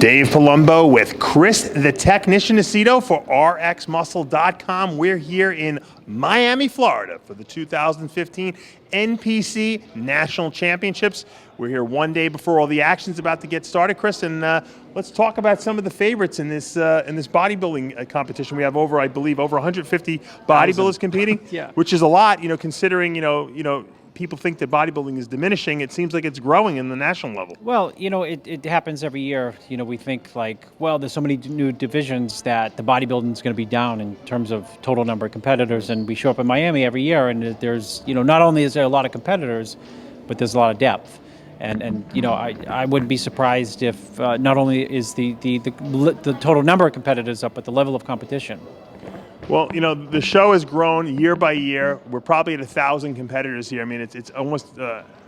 Dave Palumbo with Chris the Technician Aceto for RxMuscle.com. We're here in Miami, Florida for the 2015 NPC National Championships. We're here one day before all the action's about to get started, Chris, and let's talk about some of the favorites in this bodybuilding competition. We have I believe, over 150 bodybuilders competing, Yeah. Which is a lot, considering, people think that bodybuilding is diminishing. It seems like it's growing in the national level. Well, it happens every year. We think like, well, there's so many new divisions that the bodybuilding is going to be down in terms of total number of competitors. And we show up in Miami every year, and there's, not only is there a lot of competitors, but there's a lot of depth. And I wouldn't be surprised if not only is the total number of competitors up, but the level of competition. Well, the show has grown year by year. We're probably at 1,000 competitors here. I mean, it's almost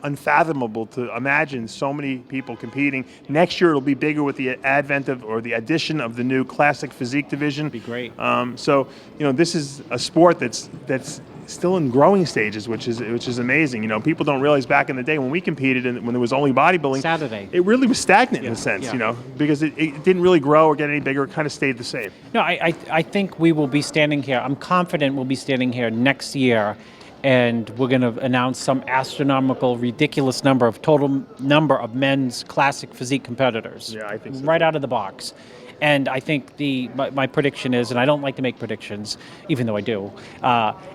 unfathomable to imagine so many people competing. Next year, it'll be bigger with the advent of, or the addition of, the new classic physique division. Be great. So, this is a sport that's still in growing stages, which is amazing. People don't realize back in the day when we competed and when there was only bodybuilding, Saturday, it really was stagnant in a sense, because it didn't really grow or get any bigger. It kind of stayed the same. No, I think we will be standing here. I'm confident we'll be standing here next year, and we're going to announce some astronomical, ridiculous total number of men's classic physique competitors. Yeah, I think so. Right out of the box. And I think my prediction is, and I don't like to make predictions, even though I do,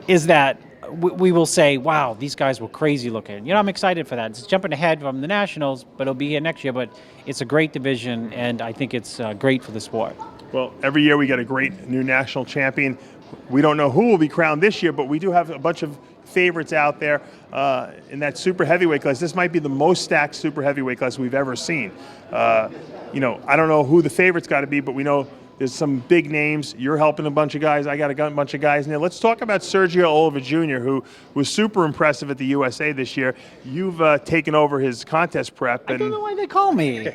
is that we will say, wow, these guys were crazy looking. I'm excited for that. It's jumping ahead from the Nationals, but it'll be here next year. But it's a great division, and I think it's great for the sport. Well, every year we get a great new national champion. We don't know who will be crowned this year, but we do have a bunch of favorites out there in that super heavyweight class. This might be the most stacked super heavyweight class we've ever seen. I don't know who the favorite's got to be, but we know there's some big names. You're helping a bunch of guys. I got a bunch of guys in there. Let's talk about Sergio Oliva Jr., who was super impressive at the USA this year. You've taken over his contest prep. I don't know why they call me.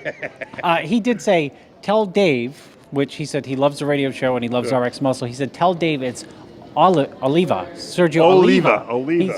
He did say, tell Dave, which he said he loves the radio show and he loves RxMuscle. He said, tell Dave it's Oliva, Sergio Oliva.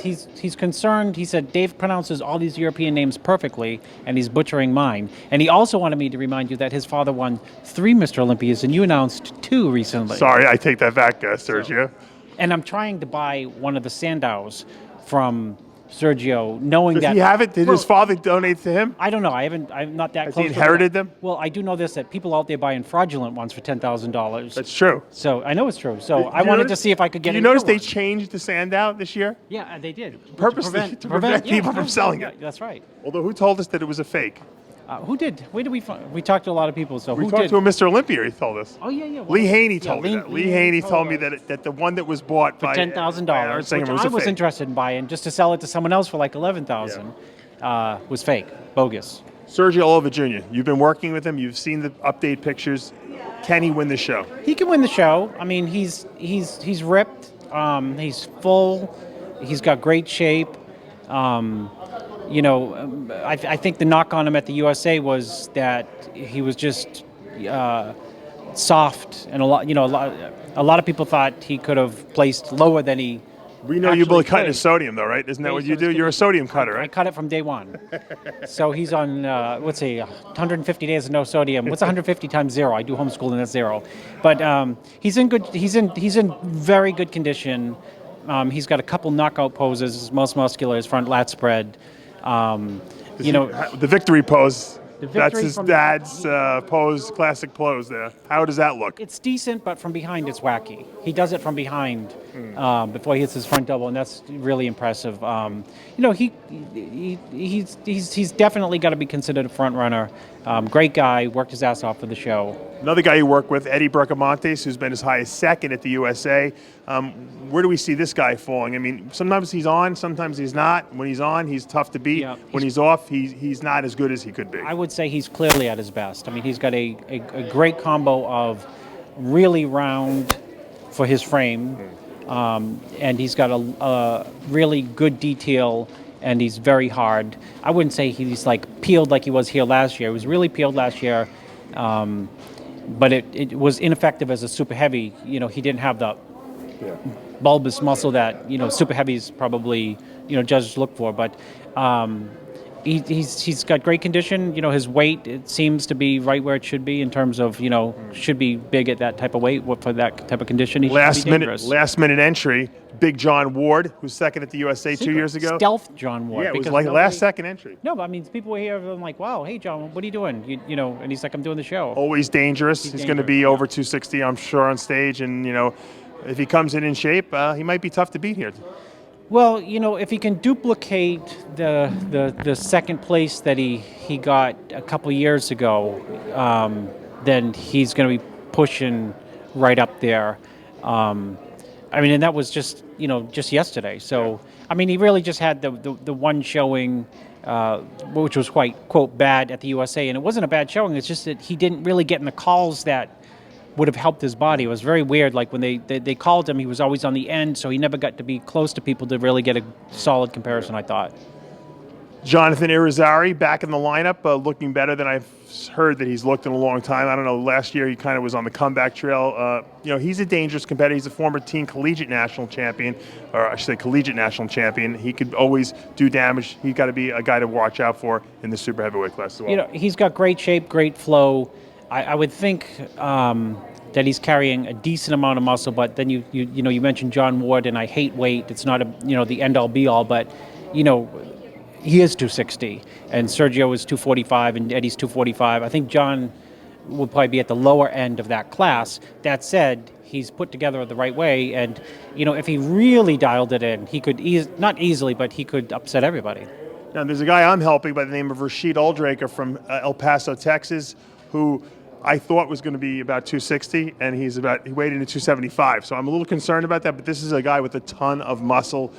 He's concerned. He said Dave pronounces all these European names perfectly, and he's butchering mine. And he also wanted me to remind you that his father won 3 Mr. Olympias, and you announced 2 recently. Sorry, I take that back, Sergio. And I'm trying to buy one of the Sandows from Sergio, knowing Does that he have it? Did his father donate to him? I don't know. I'm not that Has close. he inherited them? Well, I do know this, that people out there buying fraudulent ones for $10,000. That's true. So I know it's true. So I wanted to see if I could get. Did you notice they changed the Sandow this year? Yeah, they did. Purposely to prevent people from selling it. That's right. Although who told us that it was a fake? Who did? Where did we find? We talked to a lot of people. So we who talked did? to a Mr. Olympia. He told us. Oh yeah. Lee Haney told me that. Lee Haney told me that the one that was bought for by $10,000, which I was interested in buying, just to sell it to someone else for like $11,000, was fake, bogus. Sergio Oliva Jr. You've been working with him. You've seen the update pictures. Can he win the show? He can win the show. I mean, he's ripped. He's full. He's got great shape. I think the knock on him at the USA was that he was just soft, and a lot of people thought he could have placed lower than he. We know you both cut his sodium, though, right? Isn't that what you do? You're a sodium cutter, right? I cut it from day one. So he's on 150 days of no sodium. What's 150 times 0? I do homeschooling, that's 0. But he's in good. He's in very good condition. He's got a couple knockout poses. His most muscular, his front lat spread. The victory pose. That's his dad's pose, classic pose there. How does that look? It's decent, but from behind it's wacky. He does it from behind before he hits his front double, and that's really impressive. He's definitely got to be considered a front runner. Great guy, worked his ass off for the show. Another guy you work with, Eddie Bracamontes, who's been as high as second at the USA. Where do we see this guy falling? I mean, sometimes he's on, sometimes he's not. When he's on, he's tough to beat. Yeah, when he's off, he's not as good as he could be. I would say he's clearly at his best. I mean, he's got a great combo of really round for his frame, and he's got a really good detail, and he's very hard. I wouldn't say he's like peeled like he was here last year. He was really peeled last year. But it was ineffective as a super heavy. He didn't have the bulbous muscle that super heavies probably judges look for. But he's got great condition. You know, his weight, it seems to be right where it should be in terms of, you know, should be big at that type of weight for that type of condition. He should be dangerous. Last minute entry. Big John Ward, who's second at the USA 2 years ago. Stealth John Ward. Yeah, it was like last second entry. No, but I mean, people were here and like, wow, hey, John, what are you doing? You know, and he's like, I'm doing the show. Always dangerous. He's going to be over 260, I'm sure, on stage. And, you know, if he comes in shape, he might be tough to beat here. Well, you know, if he can duplicate the second place that he got a couple years ago, then he's going to be pushing right up there. I mean, and that was just, you know, just yesterday. So, I mean, he really just had the one showing, which was quite, quote, bad at the USA. And it wasn't a bad showing. It's just that he didn't really get in the calls that would have helped his body. It was very weird. Like when they called him, he was always on the end, so he never got to be close to people to really get a solid comparison, I thought. Jonathan Irizarry back in the lineup, looking better than I've heard that he's looked in a long time. I don't know, last year he kind of was on the comeback trail. You know, he's a dangerous competitor. He's a former teen collegiate national champion, or I should say collegiate national champion. He could always do damage. He's got to be a guy to watch out for in the super heavyweight class as well. You know, he's got great shape, great flow. I would think that he's carrying a decent amount of muscle, but then you mentioned John Ward, and I hate weight. It's not the end all be all, but you know, he is 260, and Sergio is 245, and Eddie's 245. I think John will probably be at the lower end of that class. That said, he's put together the right way, and you know, if he really dialed it in, he could not easily, but he could upset everybody. Now, there's a guy I'm helping by the name of Rashid Aldraker from El Paso, Texas, who I thought was going to be about 260, and he weighed in at 275. So I'm a little concerned about that, but this is a guy with a ton of muscle.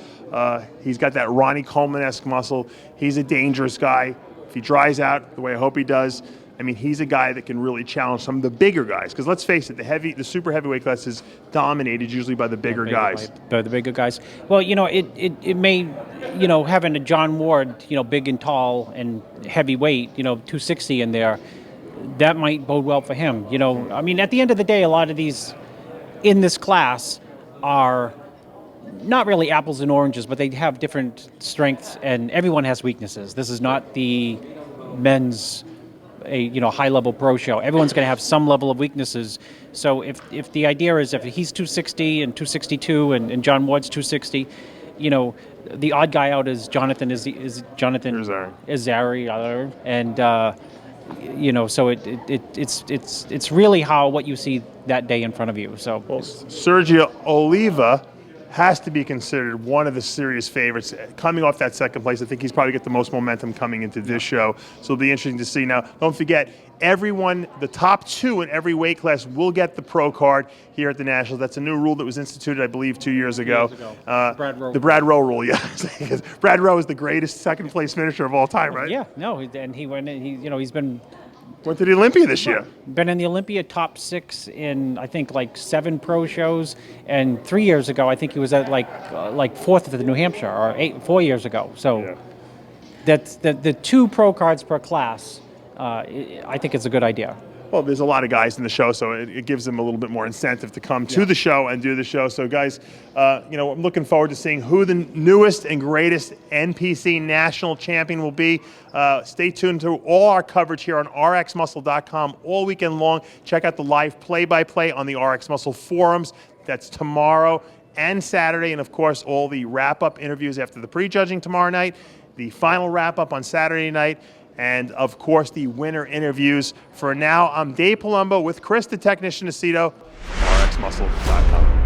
He's got that Ronnie Coleman-esque muscle. He's a dangerous guy. If he dries out the way I hope he does, I mean, he's a guy that can really challenge some of the bigger guys. Because let's face it, the super heavyweight class is dominated usually by the bigger guys. By the bigger guys. Well, you know, it may, you know, having a John Ward, you know, big and tall and heavyweight, you know, 260 in there, that might bode well for him. You know, I mean, at the end of the day, a lot of these in this class are not really apples and oranges, but they have different strengths, and everyone has weaknesses. This is not the men's high-level pro show. Everyone's going to have some level of weaknesses. So if the idea is if he's 260 and 262 and John Ward's 260, you know, the odd guy out is Jonathan Irizarry, and you know, so it's really what you see that day in front of you. So Sergio Oliva has to be considered one of the serious favorites. Coming off that second place, I think he's probably got the most momentum coming into this show. So it'll be interesting to see. Now, don't forget, everyone, the top two in every weight class will get the pro card here at the Nationals. That's a new rule that was instituted, I believe, 2 years ago. The Brad Rowe rule, yeah. Brad Rowe is the greatest second place finisher of all time, right? Yeah, no, and he went. He's been. Went to the Olympia this year. Been in the Olympia top 6 in, I think, like 7 pro shows. And 3 years ago, I think he was at like 4th at the New Hampshire, or 4 years ago. So yeah. That's the 2 pro cards per class. I think it's a good idea. Well, there's a lot of guys in the show, so it gives them a little bit more incentive to come to the show and do the show. So, guys, you know, I'm looking forward to seeing who the newest and greatest NPC National Champion will be. Stay tuned to all our coverage here on RxMuscle.com all weekend long. Check out the live play-by-play on the RxMuscle forums. That's tomorrow and Saturday, and, of course, all the wrap-up interviews after the prejudging tomorrow night, the final wrap-up on Saturday night, and, of course, the winner interviews. For now, I'm Dave Palumbo with Chris, the Technician Aceto, RxMuscle.com.